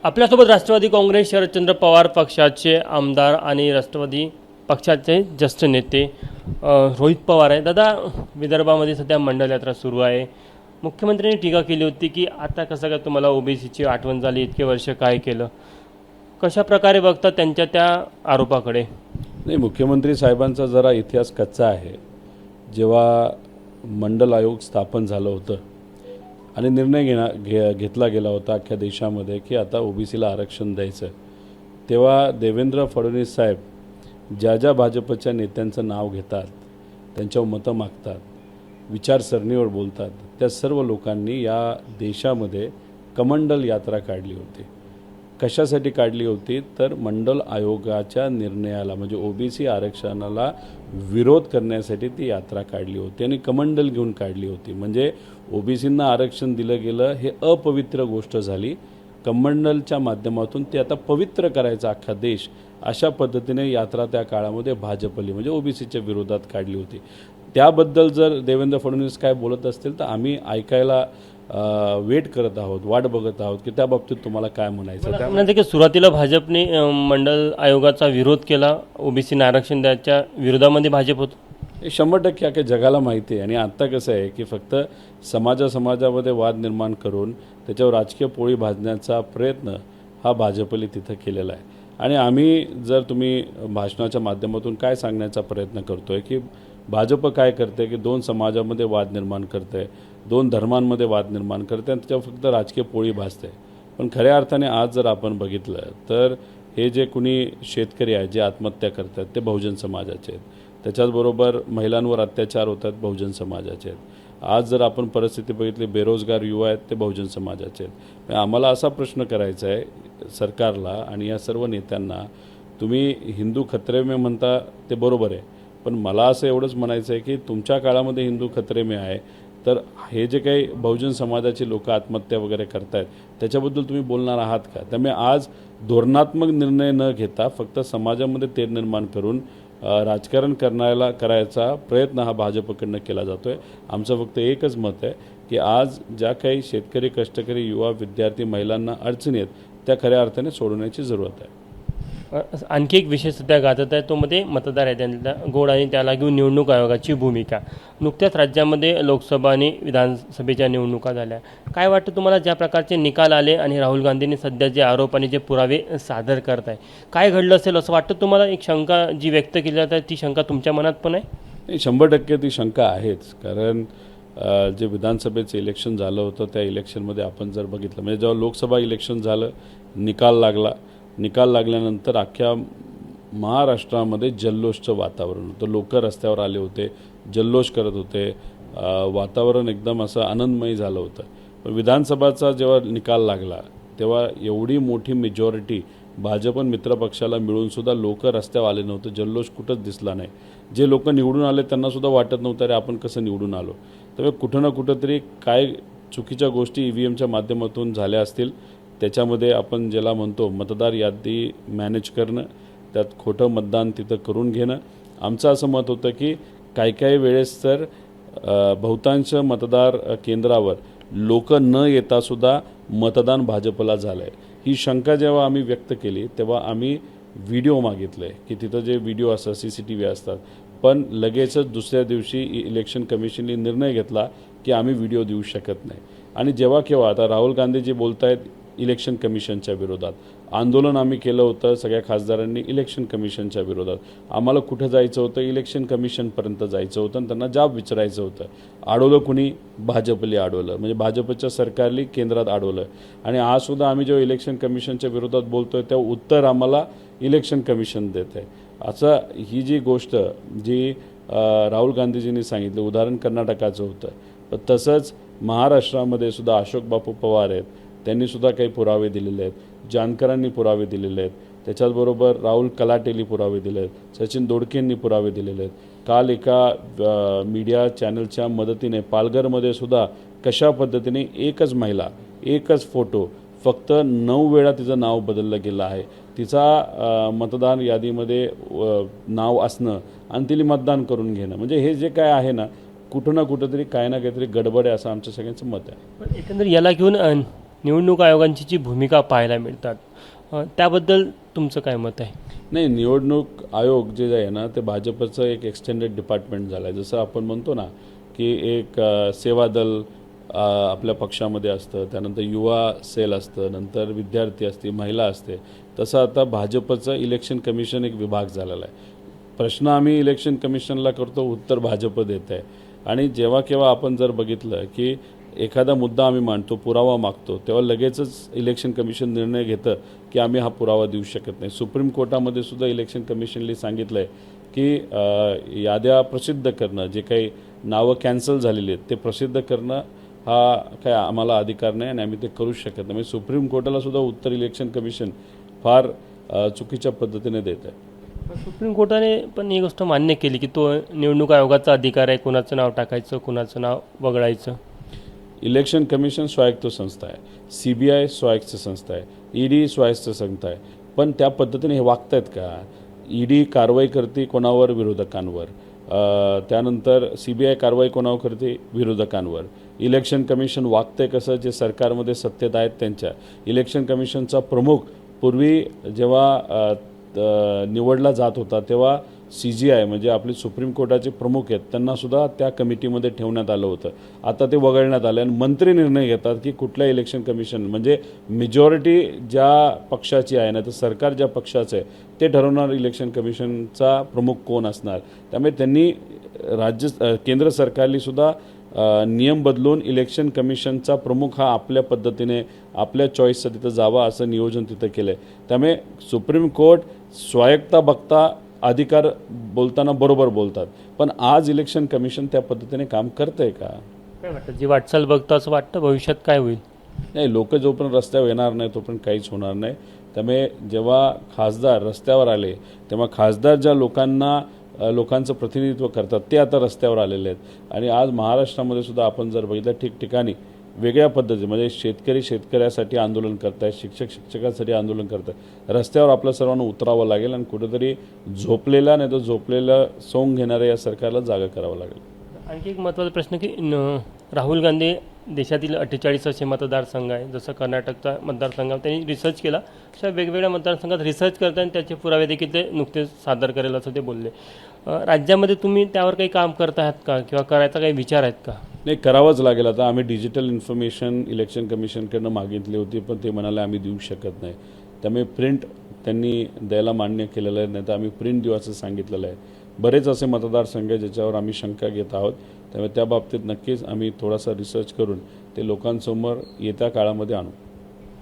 आपल्यासोबत राष्ट्रवादी काँग्रेस शरदचंद्र पवार पक्षाचे आमदार आणि राष्ट्रवादी पक्षाचे ज्येष्ठ नेते रोहित पवार आहे. दादा, विदर्भामध्ये सध्या मंडल यात्रा सुरू आहे. मुख्यमंत्र्यांनी टीका केली होती की आता कसं काय तुम्हाला ओबीसीची आठवण झाली, इतके वर्ष काय केलं, कशा प्रकारे बघता त्यांच्या त्या आरोपाकडे? नाही, मुख्यमंत्री साहेबांचा जरा इतिहास कच्चा आहे. जेव्हा मंडल आयोग स्थापन झालं होतं आणि निर्णय घेतला गेला होता अख्ख्या देशामध्ये की आता ओबीसीला आरक्षण द्यायचं, तेव्हा देवेंद्र फडणवीस साहेब ज्या भाजपच्या नेत्यांचं नाव घेतात, त्यांच्यावर मतं मागतात, विचारसरणीवर बोलतात, त्या सर्व लोकांनी या देशामध्ये कमंडल यात्रा काढली होती. कशासाठी काढली होती तर मंडल आयोगाच्या निर्णयाला म्हणजे ओबीसी आरक्षणाला विरोध करण्यासाठी ती यात्रा काढली होती आणि कमंडल घेऊन काढली होती. म्हणजे ओबीसींना आरक्षण दिलं गेलं हे अपवित्र गोष्ट झाली. कमंडलच्या माध्यमातून ते आता पवित्र करायचा अख्खा देश, अशा पद्धतीने यात्रा त्या काळामध्ये भाजपली म्हणजे ओबीसीच्या विरोधात काढली होती. त्याबद्दल जर देवेंद्र फडणवीस काय बोलत असतील तर आम्ही ऐकायला वेट करत आहोत, वाट बघत आहोत की त्या बाबतीत तुम्हाला काय म्हणायचं. म्हणजे की सुरुवातीला भाजपने मंडल आयोगाचा विरोध केला, ओबीसीना आरक्षण द्यायच्या विरोधामध्ये भाजप होतं. हे 100% अख्ख्या जगाला माहिती आहे. आणि आत्ता कसं आहे की फक्त समाजामध्ये वाद निर्माण करून त्याच्यावर राजकीय पोळी भाजण्याचा प्रयत्न हा भाजपने तिथं केलेला आहे. आणि आम्ही जर तुम्ही भाषणाच्या माध्यमातून काय सांगण्याचा प्रयत्न करतो आहे की भाजप काय करते की दोन समाजामध्ये वाद निर्माण करते, दोन धर्मांमध्ये वाद निर्माण करते आणि त्याच्यावर फक्त राजकीय पोळी भाजते. पण खऱ्या अर्थाने आज जर आपण बघितलं तर हे जे कुणी शेतकरी आहेत जे आत्महत्या करतात ते बहुजन समाजाचे आहेत. त्याच्याचबरोबर महिलांवर अत्याचार होतात बहुजन समाजाचे आहेत. आज जर आपण परिस्थिती बघितली, बेरोजगार युवा आहेत ते बहुजन समाजाचे आहेत. आम्हाला असा प्रश्न करायचा आहे सरकारला आणि या सर्व नेत्यांना, तुम्ही हिंदू खतरे में म्हणता ते बरोबर आहे, पण मला असं एवढंच म्हणायचं आहे की तुमच्या काळामध्ये हिंदू खतरे में आहे तर हे जे काही बहुजन समाजाची लोक आत्महत्या वगैरे करतायत त्याच्याबद्दल तुम्ही बोलणार आहात का? त्यामुळे आज धोरणात्मक निर्णय न घेता फक्त समाजामध्ये तेढ निर्माण करून राजकारण करायचा प्रयत्न हा भाजपकडनं केला जातो आहे. आमचं फक्त एकच मत आहे की आज ज्या काही शेतकरी, कष्टकरी, युवा, विद्यार्थी, महिलांना अडचणी आहेत त्या खऱ्या अर्थाने सोडवण्याची जरूरत आहे. आणखी एक विषय सध्या गाजत आहे, तो मध्ये मतदार आहे त्यांना गोड आणि त्याला घेऊन निवडणूक आयोगाची भूमिका. नुकत्याच राज्यामध्ये लोकसभा आणि विधानसभेच्या निवडणुका झाल्या. काय वाटतं तुम्हाला, ज्या प्रकारचे निकाल आले आणि राहुल गांधींनी सध्या जे आरोप आणि जे पुरावे सादर करत आहे, काय घडलं असेल असं वाटतं तुम्हाला? एक शंका जी व्यक्त केली जाते ती शंका तुमच्या मनात पण आहे? 100% ती शंका आहेच. कारण जे विधानसभेचं इलेक्शन झालं होतं त्या इलेक्शनमध्ये आपण जर बघितलं, म्हणजे जेव्हा लोकसभा इलेक्शन झालं, निकाल लागल्यानंतर अख्ख्या महाराष्ट्रामध्ये जल्लोषचं वातावरण होतं. लोक रस्त्यावर आले होते, जल्लोष करत होते, वातावरण एकदम असं आनंदमयी झालं होतं. पण विधानसभाचा जेव्हा निकाल लागला तेव्हा एवढी मोठी मेजॉरिटी भाजप मित्रपक्षाला मिळूनसुद्धा लोक रस्त्यावर आले नव्हते, जल्लोष कुठंच दिसला नाही. जे लोक निवडून आले त्यांनासुद्धा वाटत नव्हतं अरे आपण कसं निवडून आलो. त्यामुळे कुठं ना कुठंतरी काय चुकीच्या गोष्टी EVMच्या माध्यमातून झाल्या असतील. त्याच्यामध्ये आपण ज्याला म्हणतो मतदार यादी मॅनेज करणं, त्यात खोटं मतदान तिथं करून घेणं. आमचं असं मत होतं की काही वेळेस तर बहुतांश मतदार केंद्रावर लोक न येतासुद्धा मतदान भाजपला झालं आहे. ही शंका जेव्हा आम्ही व्यक्त केली तेव्हा आम्ही व्हिडिओ मागितले की तिथं जे व्हिडिओ असतात CCTV असतात, पण लगेचच दुसऱ्या दिवशी इलेक्शन कमिशनने निर्णय घेतला की आम्ही व्हिडिओ देऊ शकत नाही. आणि केव्हा आता राहुल गांधीजी बोलत आहेत इलेक्शन कमिशनच्या विरोधात, आंदोलन आम्ही केलं होतं सगळ्या खासदारांनी इलेक्शन कमिशनच्या विरोधात. आम्हाला कुठं जायचं होतं, इलेक्शन कमिशनपर्यंत जायचं होतं आणि त्यांना जाब विचारायचं होतं. अडवलं कुणी? भाजपली अडवलं, म्हणजे भाजपच्या सरकारली केंद्रात अडवलं. आणि आजसुद्धा आम्ही जेव्हा इलेक्शन कमिशनच्या विरोधात बोलतोय तेव्हा उत्तर आम्हाला इलेक्शन कमिशन देत आहे. असं ही जी गोष्ट जी राहुल गांधीजींनी सांगितलं, उदाहरण कर्नाटकाचं होतं, तसंच महाराष्ट्रामध्ये सुद्धा अशोक बापू पवार आहेत, त्यांनीसुद्धा काही पुरावे दिलेले आहेत, जानकरांनी पुरावे दिलेले आहेत, त्याच्याचबरोबर राहुल कलाटेली पुरावे दिले आहेत, सचिन दोडकेंनी पुरावे दिलेले आहेत. काल एका मीडिया चॅनलच्या मदतीने पालघरमध्ये सुद्धा कशा पद्धतीने एकच महिला, एकच फोटो, फक्त 9 वेळा तिचं नाव बदललं गेलं आहे. तिचा मतदान यादीमध्ये नाव असणं आणि तिला मतदान करून घेणं, म्हणजे हे जे काय आहे ना, कुठं ना कुठंतरी काही ना काहीतरी गडबड आहे असं आमच्या सगळ्यांचं मत आहे. पण एकंदर याला घेऊन निवडणूक आयोगांची जी भूमिका पाहायला मिळतात त्याबद्दल तुमचं काय मत आहे? नाही, निवडणूक आयोग जे आहे ना ते भाजपचं एक एक्सटेंडेड डिपार्टमेंट झालं आहे. जसं आपण म्हणतो ना की एक सेवा दल आपल्या पक्षामध्ये असतं, त्यानंतर युवा सेल असतं, नंतर विद्यार्थी असते, महिला असते, तसं आता भाजपचं इलेक्शन कमिशन एक विभाग झालेला आहे. प्रश्न आम्ही इलेक्शन कमिशनला करतो, उत्तर भाजप देत आहे. आणि जेव्हा केव्हा आपण जर बघितलं की एखादा मुद्दा आम्ही मांडतो, पुरावा मागतो, तेव्हा लगेचच इलेक्शन कमिशन निर्णय घेतं की आम्ही हा पुरावा देऊ शकत नाही. सुप्रीम कोर्टामध्ये सुद्धा इलेक्शन कमिशनने सांगितलं आहे की याद्या प्रसिद्ध करणं, जे काही नावं कॅन्सल झालेली आहेत ते प्रसिद्ध करणं हा काय आम्हाला अधिकार नाही आणि आम्ही ते करूच शकत नाही. म्हणजे सुप्रीम कोर्टाला सुद्धा उत्तर इलेक्शन कमिशन फार चुकीच्या पद्धतीने देत आहे. सुप्रीम कोर्टाने पण ही गोष्ट मान्य केली की तो निवडणूक आयोगाचा अधिकार आहे कुणाचं नाव टाकायचं, कुणाचं नाव वगळायचं. इलेक्शन कमिशन स्वायत्त संस्था आहे, CBI स्वायत्त संस्था आहे, ED स्वायत्त संस्था आहे. पण त्या पद्धतीने हे वागतायत का? ED कारवाई करते कोणावर? विरोधकांवर. त्यानंतर CBI कारवाई कोणावर करते? विरोधकांवर. इलेक्शन कमिशन वागतंय कसं? जे सरकारमध्ये सत्तेत आहेत त्यांच्या. इलेक्शन कमिशनचा प्रमुख पूर्वी जेव्हा निवडला जात होता तेव्हा CGI म्हणजे आपले सुप्रीम कोर्टाचे प्रमुख आहेत त्यांनासुद्धा त्या कमिटीमध्ये ठेवण्यात आलं होतं. आता ते वगळण्यात आलं आणि मंत्री निर्णय घेतात की कुठल्या इलेक्शन कमिशन म्हणजे मेजॉरिटी ज्या पक्षाची आहे ना तर सरकार ज्या पक्षाचं आहे ते ठरवणार इलेक्शन कमिशनचा प्रमुख कोण असणार. त्यामुळे त्यांनी केंद्र सरकारने सुद्धा नियम बदलून इलेक्शन कमिशनचा प्रमुख हा आपल्या पद्धतीने आपल्या चॉईसचं तिथं जावा असं नियोजन तिथं केलं आहे. त्यामुळे सुप्रीम कोर्ट स्वायत्ता बघता अधिकार बोलताना बरोबर बोलतात, पण आज इलेक्शन कमिशन त्या पद्धतीने काम करतं आहे का? काय वाटतं, जी वाटचाल बघतो असं वाटतं भविष्यात काय होईल? नाही, लोक जोपर्यंत रस्त्यावर येणार नाही तोपर्यंत काहीच होणार नाही. त्यामुळे जेव्हा खासदार रस्त्यावर आले तेव्हा खासदार ज्या लोकांचं प्रतिनिधित्व करतात ते आता रस्त्यावर आलेले आहेत. आणि आज महाराष्ट्रामध्ये सुद्धा आपण जर बघितलं ठिकठिकाणी वेगळ्या पद्धती म्हणजे शेतकऱ्यासाठी आंदोलन करत आहेत, शिक्षकांसाठी आंदोलन करत आहेत. रस्त्यावर आपल्या सर्वांना उतरावं लागेल आणि कुठेतरी झोपलेलं सोंग घेणाऱ्या या सरकारला जागा करावं लागेल. आणखी एक महत्त्वाचा प्रश्न की राहुल गांधी देशातील 48 असे मतदारसंघ आहे, जसं कर्नाटकचा मतदारसंघ त्यांनी रिसर्च केला, अशा वेगवेगळ्या मतदारसंघात रिसर्च करताना त्याचे पुरावे देखील ते नुकतेच सादर करेल असं ते बोलले. राज्यामध्ये तुम्ही त्यावर काही काम करत आहात का किंवा करायचा काही विचार आहेत का? नाही, करावंच लागेल. आता आम्ही डिजिटल इन्फॉर्मेशन इलेक्शन कमिशनकडनं मागितली होती पण ते म्हणाले आम्ही देऊ शकत नाही. त्यामुळे प्रिंट त्यांनी द्यायला मान्य केलेलं आहे, नाही तर आम्ही प्रिंट देऊ असं सांगितलेलं आहे. बरेच असे मतदारसंघ आहे ज्याच्यावर आम्ही शंका घेत आहोत. त्यामुळे त्या बाबतीत नक्कीच आम्ही थोडासा रिसर्च करून ते लोकांसमोर येत्या काळामध्ये आणू.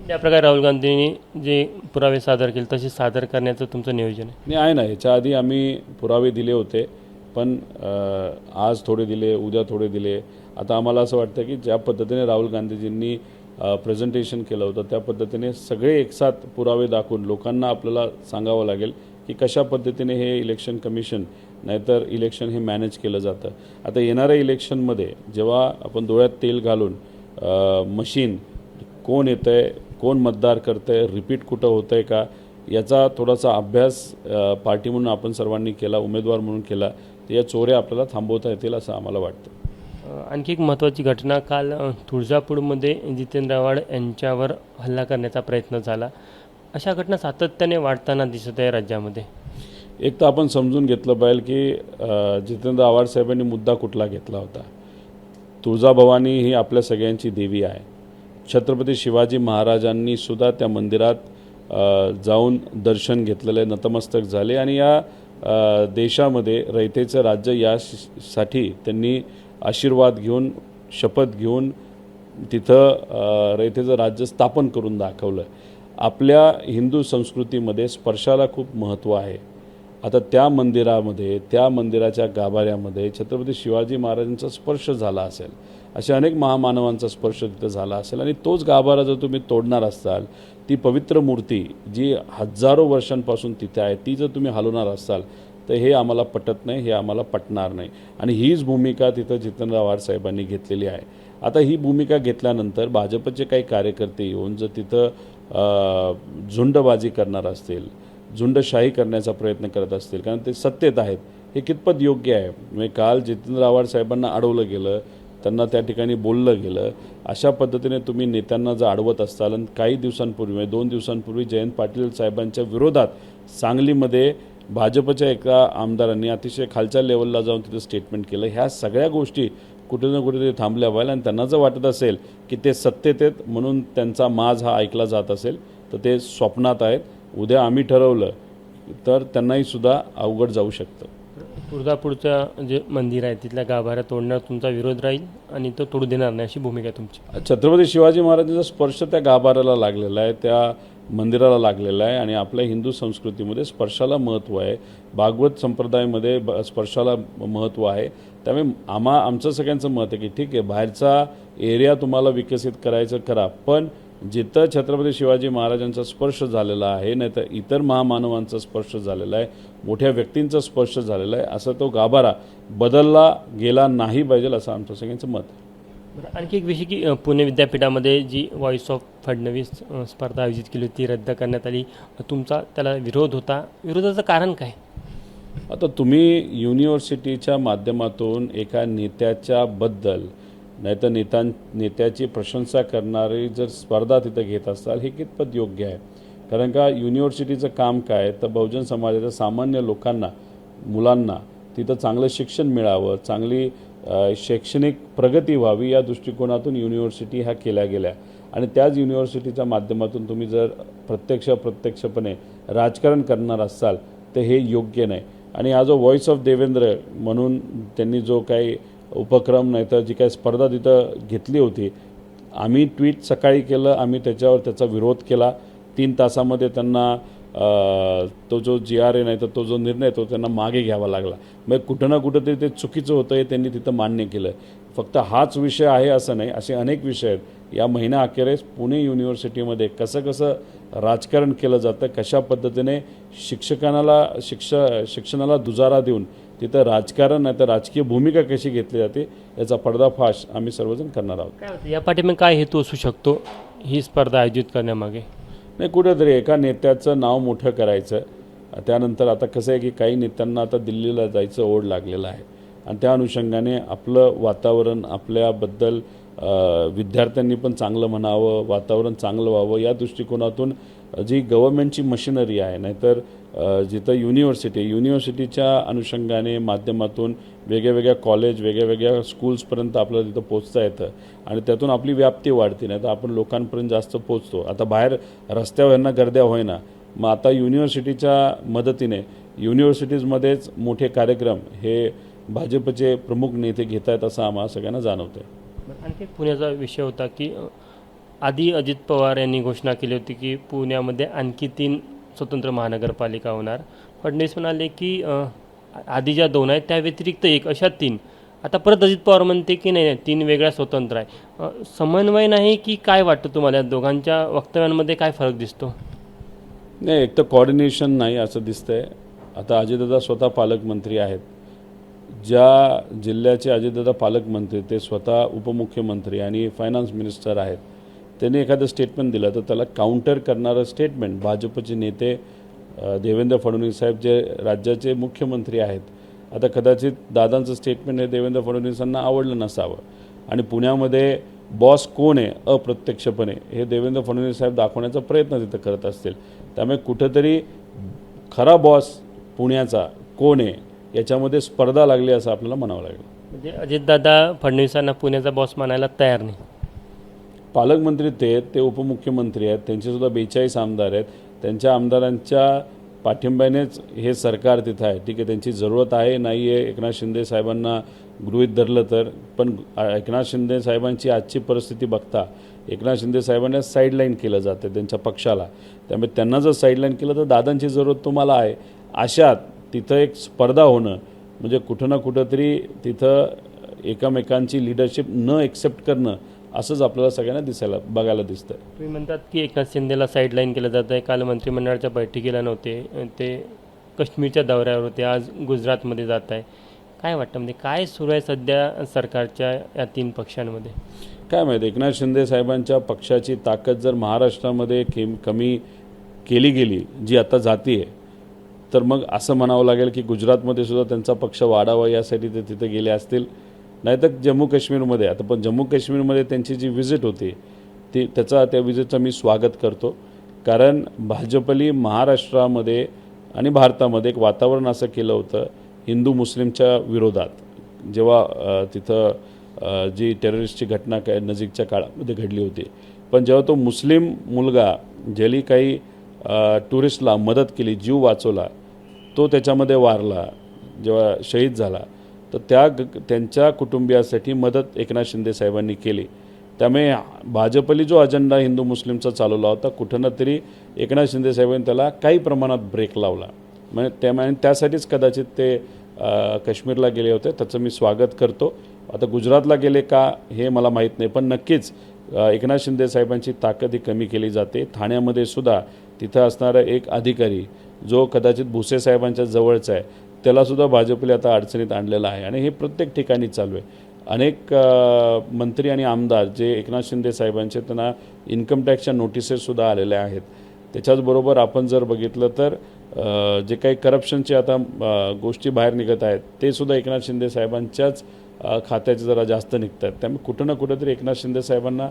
त्याप्रकारे राहुल गांधींनी जे पुरावे सादर केले तसे सादर करण्याचं तुमचं नियोजन आहे? नाही, आहे ना. ह्याच्या आधी आम्ही पुरावे दिले होते पण आज थोडे दिले, उद्या थोडे दिले. आता आम्हाला असं वाटतं की ज्या पद्धतीने राहुल गांधीजींनी प्रेझेंटेशन केलं होतं त्या पद्धतीने सगळे एकसाथ पुरावे दाखवून लोकांना आपल्याला सांगावं लागेल की कशा पद्धतीने हे इलेक्शन कमिशन नाहीतर इलेक्शन हे मॅनेज केलं जातं. आता येणाऱ्या इलेक्शनमध्ये जेव्हा आपण डोळ्यात तेल घालून मशीन कोण येतं आहे, कोण मतदार करतं आहे, रिपीट कुठं होतं आहे का याचा थोडासा अभ्यास पार्टी म्हणून आपण सर्वांनी केला, उमेदवार म्हणून केला, तर या चोऱ्या आपल्याला थांबवता येतील असं आम्हाला वाटतं. आणखी एक महत्त्वाची घटना, काल तुळजापूरमध्ये जितेंद्र आव्हाड यांच्यावर हल्ला करण्याचा प्रयत्न झाला. अशा घटना सातत्याने वाढताना दिसत आहे राज्यामध्ये. एक तर आपण समजून घेतलं पाहिजे की जितेंद्र आव्हाड साहेबांनी मुद्दा कुठला घेतला होता. तुळजाभवानी ही आपल्या सगळ्यांची देवी आहे. छत्रपती शिवाजी महाराजांनी सुद्धा त्या मंदिरात जाऊन दर्शन घेतलेले, नतमस्तक झाले आणि या देशामध्ये रयतेचं राज्य यासाठी त्यांनी आशीर्वाद घेऊन शपथ घेऊन तिथं रयतेचं राज्य स्थापन करून दाखवलं. आपल्या हिंदू संस्कृतीमध्ये स्पर्शाला खूप महत्त्व आहे. आता त्या मंदिरामध्ये, त्या मंदिराच्या गाभाऱ्यामध्ये छत्रपती शिवाजी महाराजांचा स्पर्श झाला असेल, अशा अनेक महामानवांचा स्पर्श तिथं झाला असेल आणि तोच गाभारा जर तुम्ही तोडणार असाल, ती पवित्र मूर्ती जी हजारो वर्षांपासून तिथे आहे ती जर तुम्ही हलवणार असाल तर हे आम्हाला पटत नाही, हे आम्हाला पटणार नाही. आणि हीच भूमिका तिथं जितेंद्र आव्हाड साहेबांनी घेतलेली आहे. आता ही भूमिका घेतल्यानंतर भाजपचे काही कार्यकर्ते येऊन जर तिथं झुंडबाजी करणार असतील, झुंडशाही करण्याचा प्रयत्न करत असतील, कारण ते सत्तेत आहेत, हे कितपत योग्य आहे? म्हणजे काल जितेंद्र आव्हाड साहेबांना अडवलं गेलं, त्यांना त्या ठिकाणी बोललं गेलं. अशा पद्धतीने तुम्ही नेत्यांना जर अडवत असाल आणि काही दिवसांपूर्वी 2 दिवसांपूर्वी जयंत पाटील साहेबांच्या विरोधात सांगलीमध्ये भाजपच्या एका आमदारांनी अतिशय खालच्या लेवलला जाऊन तिथं स्टेटमेंट केलं. ह्या सगळ्या गोष्टी कुठे ना कुठे थांबल्या पाहिजे आणि त्यांना जर वाटत असेल की ते सत्तेत आहेत म्हणून त्यांचा माज हा ऐकला जात असेल तर ते स्वप्नात आहेत. उद्या आम्ही ठरवलं तर त्यांनाही सुद्धा अवघड जाऊ शकतं. तुळजापूरचं जे मंदिर आहे तिथल्या गाभाऱ्या तोडण्यावर तुमचा विरोध राहील आणि तो तोडू देणार नाही अशी भूमिका आहे तुमची. छत्रपती शिवाजी महाराजांचा स्पर्श त्या गाभाऱ्याला लागलेला आहे, त्या मंदिराला लागलेला आहे आणि आपल्या हिंदू संस्कृतीमध्ये स्पर्शाला महत्त्व आहे. भागवत संप्रदायामध्ये स्पर्शाला महत्त्व आहे. त्यामुळे आमचं सगळ्यांचं मत आहे की ठीक आहे, बाहेरचा एरिया तुम्हाला विकसित करायचं करा, पण जिथं छत्रपती शिवाजी महाराजांचा स्पर्श झालेला आहे, नाही तर इतर महामानवांचा स्पर्श झालेला आहे, मोठ्या व्यक्तींचा स्पर्श झालेला आहे, असं तो गाभारा बदलला गेला नाही पाहिजे असं आमचं सगळ्यांचं मत आहे. बरं, आणखी एक विषय की पुणे विद्यापीठामध्ये जी व्हॉइस ऑफ फडणवीस स्पर्धा आयोजित केली होती रद्द करण्यात आली. तुमचा त्याला विरोध होता. विरोधाचं कारण काय? आता तुम्ही युनिव्हर्सिटीच्या माध्यमातून एका नेत्याच्या बद्दल नाही तर नेत्याची प्रशंसा करणारी जर स्पर्धा तिथं घेत असाल हे कितपत योग्य आहे? कारण का युनिव्हर्सिटीचं काम काय तर बहुजन समाजाच्या सामान्य लोकांना, मुलांना तिथं चांगलं शिक्षण मिळावं, चांगली शैक्षणिक प्रगती व्हावी या दृष्टिकोनातून युनिव्हर्सिटी ह्या केल्या गेल्या आणि त्याच युनिव्हर्सिटीच्या माध्यमातून तुम्ही जर प्रत्यक्षपणे राजकारण करणार असाल तर हे योग्य नाही. आणि हा जो व्हॉइस ऑफ देवेंद्र म्हणून त्यांनी जो काही उपक्रम नाही तर जी काही स्पर्धा तिथं घेतली होती, आम्ही ट्विट सकाळी केलं, आम्ही त्याचा विरोध केला. 3 तासामध्ये त्यांना तो जो GRA नाही तर तो जो निर्णय तो त्यांना मागे घ्यावा लागला. मग कुठं ना कुठं ते चुकीचं होतं हे त्यांनी तिथं मान्य केलं. फक्त हाच विषय आहे असं नाही, असे अनेक विषय आहेत. या महिन्याअखेरीस पुणे युनिव्हर्सिटीमध्ये कसं राजकारण केलं जातं, कशा पद्धतीने शिक्षणाला दुजारा देऊन तिथं राजकारण नाही तर राजकीय भूमिका कशी घेतली जाते याचा पर्दाफाश आम्ही सर्वजण करणार आहोत. काय होतं या पाठीमागे काय हेतू असू शकतो ही स्पर्धा आयोजित करण्यामागे? नाही, कुठेतरी एका नेत्याचं नाव मोठं करायचं. त्यानंतर आता कसं आहे की काही नेत्यांना आता दिल्लीला जायचं ओढ लागलेलं आहे आणि त्या अनुषंगाने आपलं वातावरण आपल्याबद्दल विद्यार्थ्यांनी पण चांगलं म्हणावं, वातावरण चांगलं व्हावं या दृष्टिकोनातून जी गव्हर्नमेंटची मशिनरी आहे नाहीतर जिथं युनिव्हर्सिटीच्या अनुषंगाने माध्यमातून वेगळ्या कॉलेज वेगळ्या स्कूल्सपर्यंत आपल्याला तिथं पोचता येतं आणि त्यातून आपली व्याप्ती वाढते. नाही तर आपण लोकांपर्यंत जास्त पोचतो. आता बाहेर रस्त्यावर यांना गर्द्या होईना, मग आता युनिव्हर्सिटीच्या मदतीने युनिव्हर्सिटीजमध्येच मोठे कार्यक्रम हे भाजपचे प्रमुख नेते घेत आहेत असं आम्हाला सगळ्यांना जाणवतं आहे. आणखी पुण्याचा विषय होता की आधी अजित पवार यांनी घोषणा केली होती की पुण्यामध्ये आणखी 3 स्वतंत्र महानगरपालिका होणार. फडणवीस म्हणाले की आधी ज्या 2 आहेत त्या व्यतिरिक्त 1 अशा 3. आता परत अजित पवार म्हणते की नाही 3 वेगळ्या स्वतंत्र आहे. समन्वय नाही की काय वाटतं तुम्हाला? दोघांच्या वक्तव्यांमध्ये काय फरक दिसतो? नाही, एक तर कोऑर्डिनेशन नाही असं दिसतंय. आता अजितदादा स्वतः पालकमंत्री आहेत. ज्या जिल्ह्याचे अजितदादा पालकमंत्री ते स्वतः उपमुख्यमंत्री आणि फायनान्स मिनिस्टर आहेत. त्यांनी एखादं स्टेटमेंट दिलं तर त्याला काउंटर करणारं स्टेटमेंट भाजपचे नेते देवेंद्र फडणवीस साहेब जे राज्याचे मुख्यमंत्री आहेत. आता कदाचित दादांचं स्टेटमेंट हे देवेंद्र फडणवीसांना आवडलं नसावं आणि पुण्यामध्ये बॉस कोण आहे अप्रत्यक्षपणे हे देवेंद्र फडणवीस साहेब दाखवण्याचा प्रयत्न तिथं करत असतील. त्यामुळे कुठंतरी खरा बॉस पुण्याचा कोण आहे याच्यामध्ये स्पर्धा लागली असं आपल्याला म्हणावं लागेल. म्हणजे अजितदादा फडणवीसांना पुण्याचा बॉस मानायला तयार नाही. पालकमंत्री ते उपमुख्यमंत्री आहेत, त्यांचेसुद्धा 42 आमदार आहेत. त्यांच्या आमदारांच्या पाठिंब्यानेच हे सरकार तिथं आहे. ठीक आहे, त्यांची जरूरत आहे नाही आहे एकनाथ शिंदे साहेबांना गृहीत धरलं तर, पण एकनाथ शिंदे साहेबांची आजची परिस्थिती बघता एकनाथ शिंदे साहेबांना साईडलाईन केलं जातं त्यांच्या पक्षाला. त्यामुळे त्यांना जर साईडलाईन केलं तर दादांची जरूरत तुम्हाला आहे. अशात तिथं एक स्पर्धा होणं म्हणजे कुठं ना कुठंतरी तिथं एकमेकांची लिडरशिप न एक्सेप्ट करणं असंच आपल्याला सगळ्यांना बघायला दिसतं. तुम्ही म्हणतात की एकनाथ शिंदेला साईडलाईन केलं जातं आहे. काल मंत्रिमंडळाच्या बैठकीला नव्हते, ते काश्मीरच्या दौऱ्यावर होते, आज गुजरातमध्ये जात आहे. काय वाटतं म्हणजे काय सुरू आहे सध्या सरकारच्या या 3 पक्षांमध्ये? काय माहिती, एकनाथ शिंदे साहेबांच्या पक्षाची ताकद जर महाराष्ट्रामध्ये कमी केली गेली जी आता जाती आहे तर मग असं म्हणावं लागेल की गुजरातमध्ये सुद्धा त्यांचा पक्ष वाढावा यासाठी ते तिथे गेले असतील. नाहीतर जम्मू काश्मीरमध्ये. आता पण जम्मू काश्मीरमध्ये त्यांची जी व्हिजिट होती त्या व्हिजिटचं मी स्वागत करतो, कारण भाजपली महाराष्ट्रामध्ये आणि भारतामध्ये एक वातावरण असं केलं होतं हिंदू मुस्लिमच्या विरोधात, जेव्हा तिथं जी टेररिस्टची घटना काय नजीकच्या काळामध्ये घडली होती. पण जेव्हा तो मुस्लिम मुलगा ज्याने काही टुरिस्टला मदत केली, जीव वाचवला, तो त्याच्यामध्ये वारला, जेव्हा शहीद झाला, तर त्यांच्या कुटुंबियासाठी मदत एकनाथ शिंदे साहेबांनी केली. त्यामुळे भाजपली जो अजेंडा हिंदू मुस्लिमचा चालवला होता, कुठं ना तरी एकनाथ शिंदे साहेबांनी त्याला काही प्रमाणात ब्रेक लावला. म्हणजे त्यासाठीच कदाचित ते काश्मीरला गेले होते. त्याचं मी स्वागत करतो. आता गुजरातला गेले का हे मला माहीत नाही, पण नक्कीच एकनाथ शिंदे साहेबांची ताकद ही कमी केली जाते. ठाण्यामध्ये सुद्धा तिथं असणारा एक अधिकारी जो कदाचित भुसे साहेबांच्या जवळचा आहे, त्यालासुद्धा भाजपने आता अडचणीत आणलेला आहे. आणि हे प्रत्येक ठिकाणी चालू आहे. अनेक मंत्री आणि आमदार जे एकनाथ शिंदे साहेबांचे, त्यांना इन्कम टॅक्सच्या नोटिसेससुद्धा आलेल्या आहेत. त्याच्याचबरोबर आपण जर बघितलं तर जे काही करप्शनचे आता गोष्टी बाहेर निघत आहेत, ते सुद्धा एकनाथ शिंदे साहेबांच्याच खात्याचे जरा जास्त निघत आहेत. त्यामुळे कुठं ना कुठंतरी एकनाथ शिंदे साहेबांना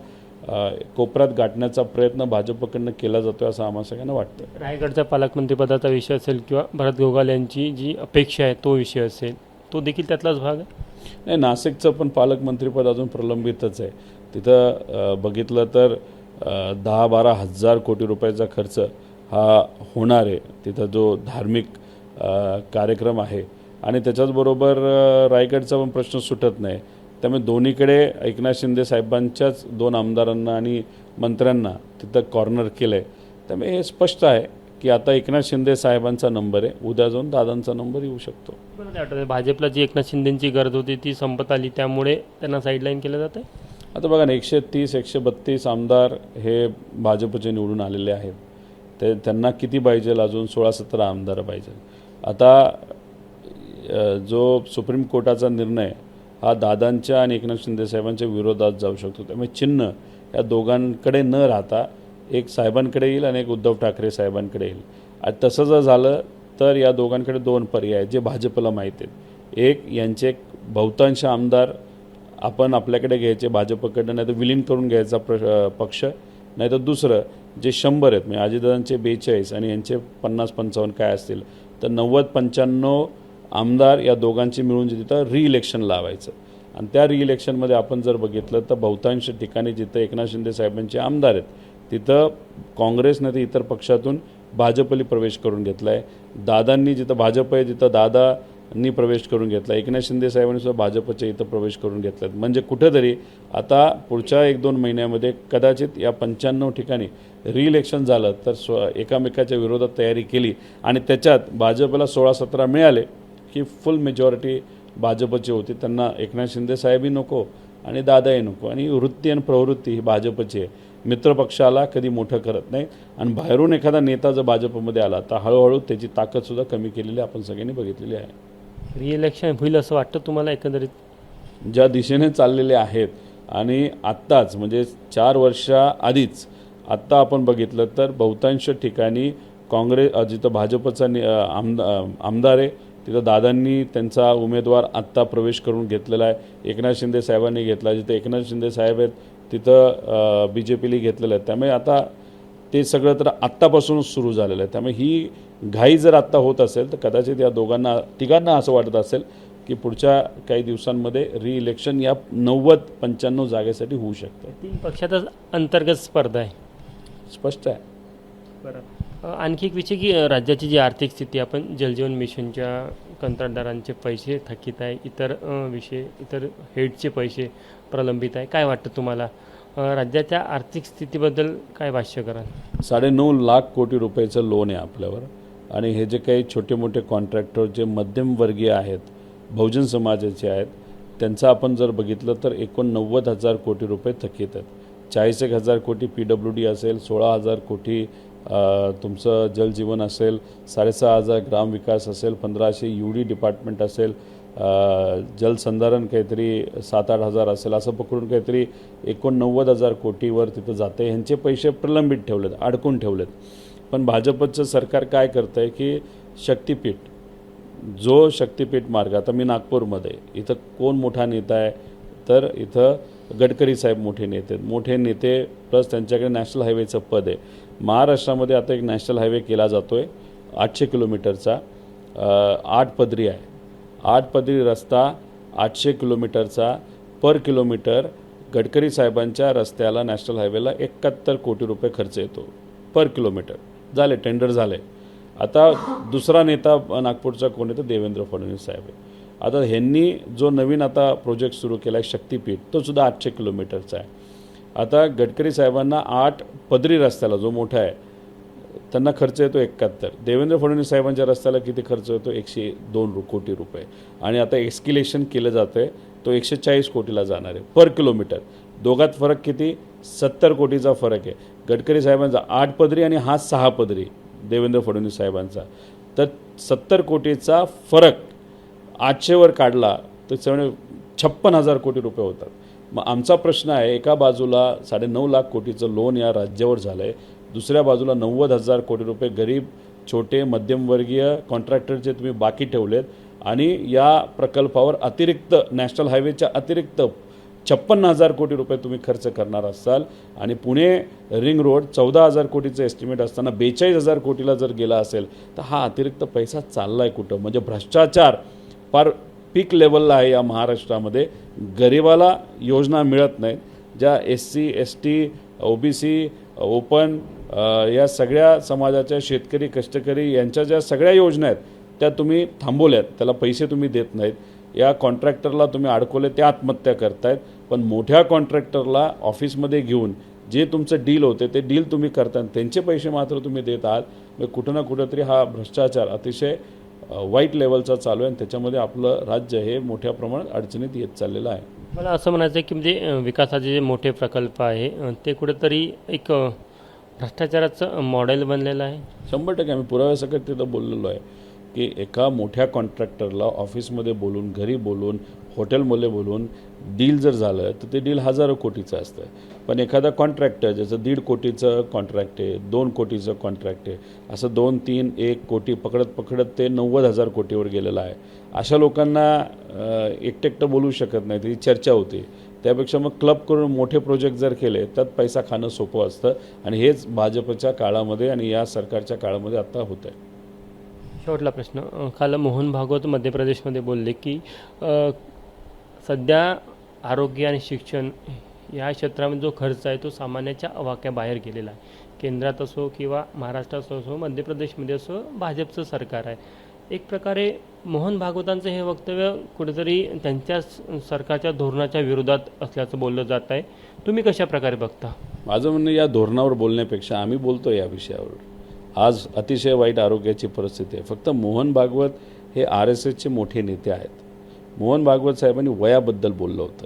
कोपऱ्यात गाठण्याचा प्रयत्न भाजपकडनं केला जातो असं आम्हाला सगळ्यांना वाटतं. रायगडच्या पालकमंत्रीपदाचा विषय असेल किंवा भरत गोगाल यांची जी अपेक्षा आहे तो विषय असेल, तो देखील त्यातलाच भाग आहे. नाही, नाशिकचं पण पालकमंत्रीपद अजून प्रलंबितच आहे. तिथं बघितलं तर 10-12 हजार कोटी रुपयाचा खर्च हा होणार आहे. तिथं जो धार्मिक कार्यक्रम आहे आणि त्याच्याचबरोबर रायगडचा पण प्रश्न सुटत नाही. त्यामुळे दोन्हीकडे एकनाथ शिंदे साहेबांच्याच 2 आमदारांना आणि मंत्र्यांना तिथं कॉर्नर केलं आहे. त्यामुळे हे स्पष्ट आहे की आता एकनाथ शिंदे साहेबांचा नंबर आहे, उद्या जाऊन दादांचा नंबर येऊ शकतो. बरं, काय वाटतं भाजपला जी एकनाथ शिंदेंची गरज होती ती संपत आली, त्यामुळे त्यांना साईडलाईन केलं जातं. आता बघा ना, 130-132 आमदार हे भाजपचे निवडून आलेले आहेत. त्यांना किती पाहिजे? अजून 16-17 आमदार पाहिजे. आता जो सुप्रीम कोर्टाचा निर्णय हा दादांच्या आणि एकनाथ शिंदे साहेबांच्या विरोधात जाऊ शकतो. त्यामुळे चिन्ह या दोघांकडे न राहता एक साहेबांकडे येईल आणि एक उद्धव ठाकरे साहेबांकडे येईल. आणि तसं जर झालं तर या दोघांकडे 2 पर्याय आहेत जे भाजपला माहीत आहेत. एक, यांचे बहुतांश आमदार आपण आपल्याकडे घ्यायचे भाजपकडनं, नाही तर विलीन करून घ्यायचा पक्ष, नाही तर दुसरं जे 100 आहेत, म्हणजे अजितदादांचे 42 आणि यांचे 50-55 काय असतील, तर 90-95 आमदार या दोघांची मिळून तिथं रिइलेक्शन लावायचं. आणि त्या रिइलेक्शनमध्ये आपण जर बघितलं तर बहुतांश ठिकाणी जिथं एकनाथ शिंदे साहेबांचे आमदार आहेत तिथं काँग्रेसने ते इतर पक्षातून भाजपली प्रवेश करून घेतला आहे. दादांनी जिथं भाजप आहे तिथं दादांनी प्रवेश करून घेतला. एकनाथ शिंदे साहेबांनी सुद्धा भाजपच्या इथं प्रवेश करून घेतला. म्हणजे कुठेतरी आता पुढच्या 1-2 महिन्यामध्ये कदाचित या 95 ठिकाणी रिइलेक्शन झालं तर एकामेकाच्या विरोधात तयारी केली आणि त्याच्यात भाजपला 16-17 मिळाले की फुल मेजॉरिटी भाजपची होती. त्यांना एकनाथ शिंदे साहेबही नको आणि दादाही नको. आणि वृत्ती आणि प्रवृत्ती ही भाजपची आहे. मित्रपक्षाला कधी मोठं करत नाही. आणि बाहेरून एखादा नेता जर भाजपमध्ये आला तर हळूहळू त्याची ताकदसुद्धा कमी केलेली आपण सगळ्यांनी बघितलेली आहे. रिइलेक्शन होईल असं वाटतं तुम्हाला एकंदरीत? ज्या दिशेने चाललेले आहेत आणि आत्ताच म्हणजे 4 वर्षाआधीच आत्ता आपण बघितलं तर बहुतांश ठिकाणी काँग्रेस जिथं भाजपचा आमदार आहे तिथं दादांनी त्यांचा उमेदवार आत्ता प्रवेश करून घेतलेला आहे. एकनाथ शिंदे साहेबांनी घेतला. जिथं एकनाथ शिंदे साहेब आहेत तिथं BJPला घेतलेलं आहे. त्यामुळे आता ते सगळं तर आत्तापासूनच सुरू झालेलं आहे. त्यामुळे ही घाई जर आत्ता होत असेल तर कदाचित या तिघांना असं वाटत असेल की पुढच्या काही दिवसांमध्ये रिइलेक्शन या 90-95 जागेसाठी होऊ शकतं. 3 पक्षातच अंतर्गत स्पर्धा आहे, स्पष्ट आहे. बरं, आणखी एक विषय की राज्याची जी आर्थिक स्थिती, आपण जलजीवन मिशनच्या कंत्राटदारांचे पैसे थकीत आहे, इतर विषय, इतर हेडचे पैसे प्रलंबित आहे. काय वाटतं तुम्हाला राज्याच्या आर्थिक स्थितीबद्दल काय भाष्य कराल? 9.5 लाख कोटी रुपयाचं लोन आहे आपल्यावर. आणि हे जे काही छोटे मोठे कॉन्ट्रॅक्टर जे मध्यमवर्गीय आहेत, बहुजन समाजाचे आहेत, त्यांचं आपण जर बघितलं तर 89,000 कोटी रुपये थकीत आहेत. 41,000 कोटी PWD असेल, 16,000 कोटी तुमचं जलजीवन असेल, 6,500 ग्रामविकास असेल, 1500 UD डिपार्टमेंट असेल, जलसंधारण काहीतरी 7-8 हजार असेल, असं पकडून काहीतरी 89,000 कोटीवर तिथं जाते. ह्यांचे पैसे प्रलंबित ठेवलेत, अडकून ठेवलेत. पण भाजपचं सरकार काय करतं आहे की शक्तिपीठ जो शक्तिपीठ मार्ग, आता मी नागपूरमध्ये, इथं कोण मोठा नेता आहे, तर इथं गडकरी साहेब मोठे नेते प्लस त्यांच्याकडे नॅशनल हायवेचं पद आहे. महाराष्ट्रामध्ये आता एक नॅशनल हायवे केला जातो आहे 800 किलोमीटरचा, 8 पदरी आहे. 8 पदरी रस्ता 800 किलोमीटरचा, पर किलोमीटर गडकरी साहेबांच्या रस्त्याला नॅशनल हायवेला 71 कोटी रुपये खर्च येतो पर किलोमीटर. झाले, टेंडर झाले. आता दुसरा नेता नागपूरचा कोण आहे, तर देवेंद्र फडणवीस साहेब आहे. आता ह्यांनी जो नवीन आता प्रोजेक्ट सुरू केला आहे शक्तिपीठ, तो सुद्धा 800 किलोमीटरचा आहे. आता गडकरी साहेबांना 8 पदरी रस्त्याला जो मोठा आहे त्यांना खर्च येतो 71. देवेंद्र फडणवीस साहेबांच्या रस्त्याला किती खर्च येतो, 102 कोटी रुपये. आणि आता एक्स्किलेशन केलं जातं आहे, तो 140 कोटीला जाणार आहे पर किलोमीटर. दोघात फरक किती, 70 कोटीचा फरक आहे. गडकरी साहेबांचा 8 पदरी आणि हा 6 पदरी देवेंद्र फडणवीस साहेबांचा, तर 70 कोटीचा फरक 800वर काढला तर 56,000 कोटी रुपये होतात. मग आमचा प्रश्न आहे, एका बाजूला 9.5 लाख कोटीचं लोन या राज्यावर झालं आहे, दुसऱ्या बाजूला 90,000 कोटी रुपये गरीब छोटे मध्यमवर्गीय कॉन्ट्रॅक्टरचे तुम्ही बाकी ठेवलेत, आणि या प्रकल्पावर अतिरिक्त नॅशनल हायवेच्या अतिरिक्त 56,000 कोटी रुपये तुम्ही खर्च करणार असाल. आणि पुणे रिंग रोड 14,000 कोटीचं एस्टिमेट असताना 42,000 कोटीला जर गेला असेल, तर हा अतिरिक्त पैसा चालला आहे कुठं? म्हणजे भ्रष्टाचार फार पीक लेवलला आहे या महाराष्ट्रामध्ये. गरिबाला योजना मिळत नाहीत. ज्या SC ST OBC ओपन या सगळ्या समाजाच्या शेतकरी कष्टकरी यांच्या ज्या सगळ्या योजना आहेत त्या तुम्ही थांबवल्यात, त्याला पैसे तुम्ही देत नाहीत. या कॉन्ट्रॅक्टरला तुम्ही अडकवले, ते आत्महत्या करतायत. पण मोठ्या कॉन्ट्रॅक्टरला ऑफिसमध्ये घेऊन जे तुमचं डील होते ते डील तुम्ही करता, त्यांचे पैसे मात्र तुम्ही देत आहात. म्हणजे कुठं ना कुठंतरी हा भ्रष्टाचार अतिशय वाईट लेवलचा चालू आहे, आणि त्याच्यामध्ये आपलं राज्य हे मोठ्या प्रमाणात अडचणीत येत चाललेलं आहे. मला असं म्हणायचं आहे की म्हणजे विकासाचे जे मोठे प्रकल्प आहे ते कुठेतरी एक भ्रष्टाचाराचं मॉडेल बनलेलं आहे. 100% आम्ही पुराव्यासकट तिथं बोललेलो आहे की एका मोठ्या कॉन्ट्रॅक्टरला ऑफिसमध्ये बोलून, घरी बोलून, हॉटेलमध्ये बोलून डील जर झालं तर ते डील हजारो कोटीचं असतं. पण एखादा कॉन्ट्रॅक्टर ज्याचं 1.5 कोटीचं कॉन्ट्रॅक्ट आहे, 2 कोटीचं कॉन्ट्रॅक्ट आहे, असं 2, 3, 1 कोटी पकडत ते 90,000 कोटीवर गेलेलं आहे. अशा लोकांना एकटं बोलू शकत नाही, ती चर्चा होते. त्यापेक्षा मग क्लब करून मोठे प्रोजेक्ट जर केले त्यात पैसा खाणं सोपं असतं, आणि हेच भाजपच्या काळामध्ये आणि या सरकारच्या काळामध्ये आता होत आहे. शेवटला प्रश्न, काल मोहन भागवत मध्य प्रदेशमध्ये बोलले की सध्या आरोग्य आणि शिक्षण या क्षेत्रामध्ये जो खर्च आहे तो सामान्याच्या आवाक्याबाहेर गेलेला आहे. केंद्रात असो किंवा महाराष्ट्रात असो, मध्य प्रदेशमध्ये असो, भाजपचं सरकार आहे. एक प्रकारे मोहन भागवतांचं हे वक्तव्य कुठेतरी त्यांच्या सरकारच्या धोरणाच्या विरोधात असल्याचं बोललं जात आहे. तुम्ही कशा प्रकारे बघता? माझं म्हणणं, या धोरणावर बोलण्यापेक्षा आम्ही बोलतो या विषयावर. आज अतिशय वाईट आरोग्याची परिस्थिती आहे. फक्त मोहन भागवत हे RSSचे मोठे नेते आहेत. मोहन भागवत साहेबांनी वयाबद्दल बोललं होतं,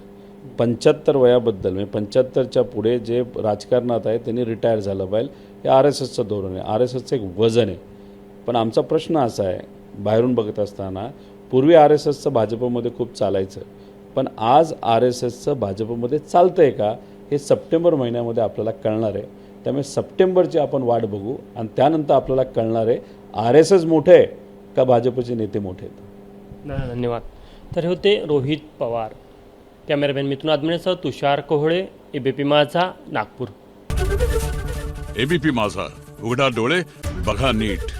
75 वयाबद्दल. म्हणजे 75च्या पुढे जे राजकारणात आहे त्यांनी रिटायर झालं पाहिजे. हे RSSचं धोरण आहे, RSSचं एक वजन आहे. पण आमचा प्रश्न असा आहे, बाहेरून बघत असताना पूर्वी RSSचं भाजपमध्ये खूप चालायचं, पण आज RSSचं भाजपमध्ये चालतं आहे का, हे सप्टेंबर महिन्यामध्ये आपल्याला कळणार आहे. त्यामुळे सप्टेंबरची आपण वाट बघू, आणि त्यानंतर आपल्याला कळणार आहे RSS मोठे आहे का भाजपचे नेते मोठे आहेत. धन्यवाद. तर हे होते रोहित पवार. कॅमेरामॅन मिथुन आदमणेसह तुषार कोहळे, ABP माझा, नागपूर. ABP माझा, उघडा डोळे बघा नीट.